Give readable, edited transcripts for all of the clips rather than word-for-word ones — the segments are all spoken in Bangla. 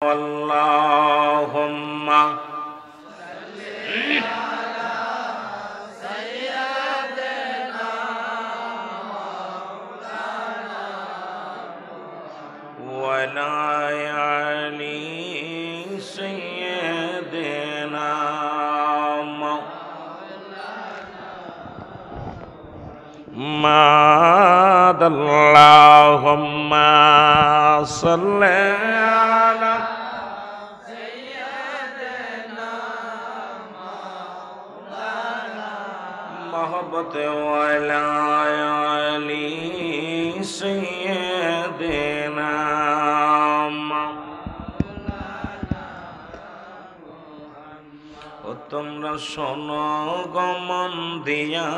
Allahumma wa ala ali sayyidina Allahumma salli ala محبت وعلى آل سيدنا তোমরা শোনো গমন দিয়া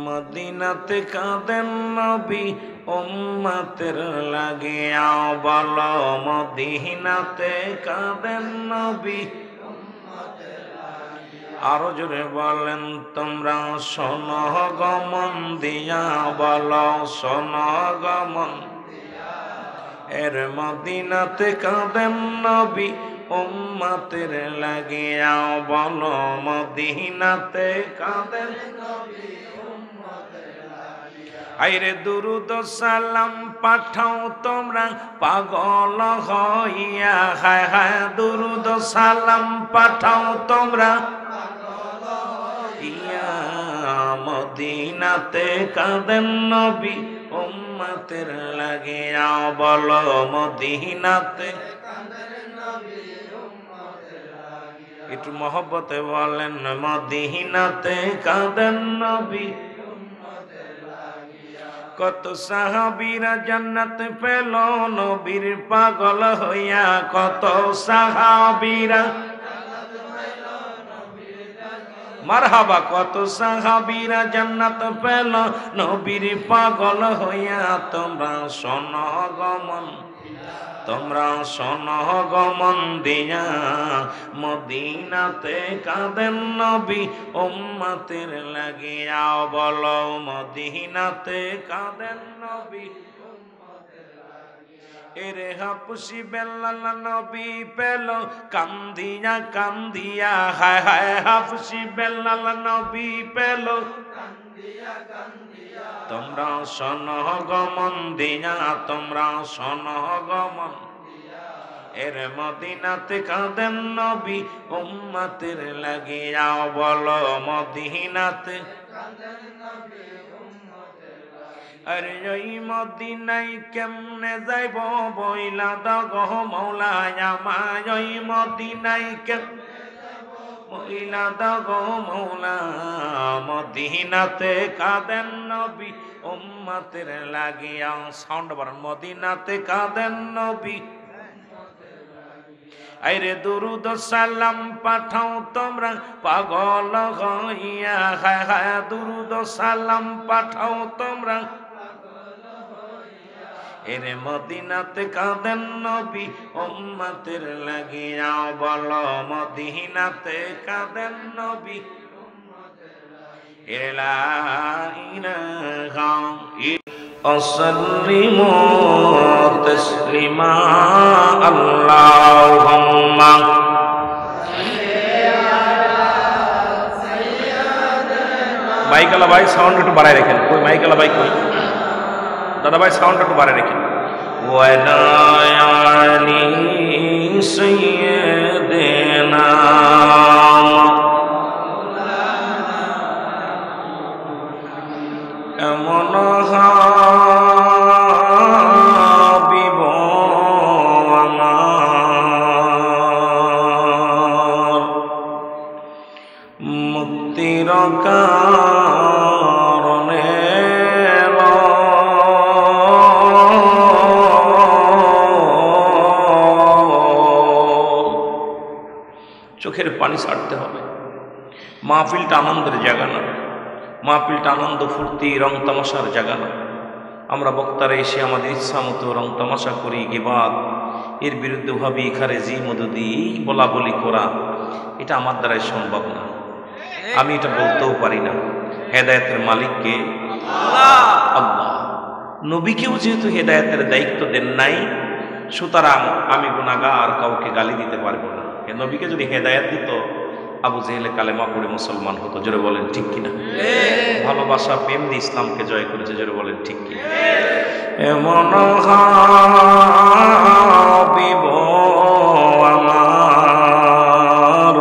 মদিনাতে কাঁদেন নবী উম্মতের লাগিয়া বলো মদিনাতে কাঁদেন নবী আরো জোরে বলেন তোমরা শোনো গমন দিয়া বলো শোনো গমন এর মদিনাতে কাঁদেন নবী উম্মতের লাগিয়া বলো মদিনাতে কাঁদেন নবী উম্মতের লাগিয়া আইরে দুরুদ সালাম পাঠাও তোমরা পাগল হইয়া হায় হায় দুরুদ সালাম পাঠাও তোমরা মদিনাতে কাঁদেন নবী উম্মতের লাগিয়া বলো মদিনাতে কাঁদেন নবী উম্মতের লাগিয়া একটু মহব্বতে বলেন মদিনাতে কাঁদেন নবী উম্মতের লাগিয়া কত সাহাবীরা জান্নাত পেল নবীর পাগল হইয়া কত সাহাবীরা মারহাবা কত সাহাবীরা জান্নাত পেল নবীর পাগল হইয়া তোমরা শোনো গমন তোমরা শোনো গমন দিয়া মদিনাতে কাঁদেন নবী উম্মতের লাগিয়া বলো মদিনাতে কাঁদেন নবী এরে হাফসি বেলাল নবী পেল কান্দিয়া কান্দিয়া হায় হায় হাফসি বেলাল নবী পেল কান্দিয়া কান্দিয়া তোমরা শোনো গমন দিয়া তোমরা শোনো গমন এর মদিনাতে কাঁদেন নবী উম্মতের লাগিয়া বলো মদিনাতে কাঁদেন নবী আরে ওই মদিনায় কেমনে যাইব বইলা দাগ মৌলা আমায় ওই মদিনায় কেমনে যাইব বইলা দাগ মৌলা মদিনাতে কাঁদেন নবী উম্মতের লাগিয়া সাউন্ড বাড়ান মদিনাতে কাঁদেন নবী আইরে দুরুদ সালাম পাঠাও তোমরা পাগল হইয়া হায় হায় দুরুদ সালাম পাঠাও তোমরা এরে মদিনাতে কাঁদেন নবী উম্মতের লাগিয়া বলো মদিনাতে কাঁদেন নবী লা ইলাহা অসলিমু তাসলিমা আল্লাহুম্মা মাইকালা ভাই সাউন্ড একটু বাড়ায় রাখেন কই মাইকালা ভাই কই দাদা ভাই সাউন্ড একটু বাড়ায় রাখেন ওয়ালা আলি সাইয়্যিদিনা এমন হাবিব আমার মুক্তির কারণে চোখের পানি ছাড়তে হবে মাহফিলটা আনন্দের জায়গা না মাহফিলটা আনন্দ ফুর্তি রং তামাশার জায়গা না আমরা বক্তারা এসে আমাদের ইচ্ছা মতো রং তামাশা করি গিবাদ এর বিরুদ্ধে ভাবি খারেজি মদদি বলা বলি করা এটা আমার দ্বারাই সম্ভব না আমি এটা বলতেও পারি না হেদায়েতের মালিক কে আল্লাহ নবীকেও যেহেতু হেদায়েতের দায়িত্ব দেন নাই সুতরাং আমি গুনাহগার, কাউকে গালি দিতে পারবো না। এ নবীকে যদি হেদায়েত দিত, আবু জেহেলে কালেমা পড়ে মুসলমান হতো। জোরে বলেন ঠিক কিনা? ভালোবাসা প্রেম দিয়ে ইসলামকে জয় করেছে। জোরে বলেন ঠিক কিনা? এমন হাবিব আমার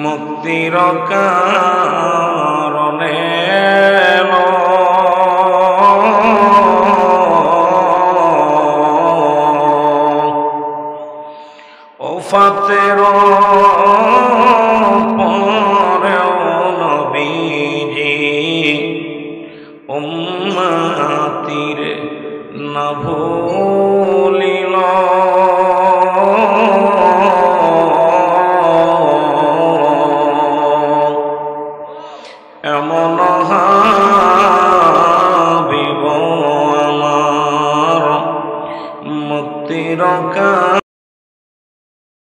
মুক্তির কারণে ওফাতের পরেও নবীজি উম্মতির না ভুলিল। এমন হাবিব আমার মুক্তির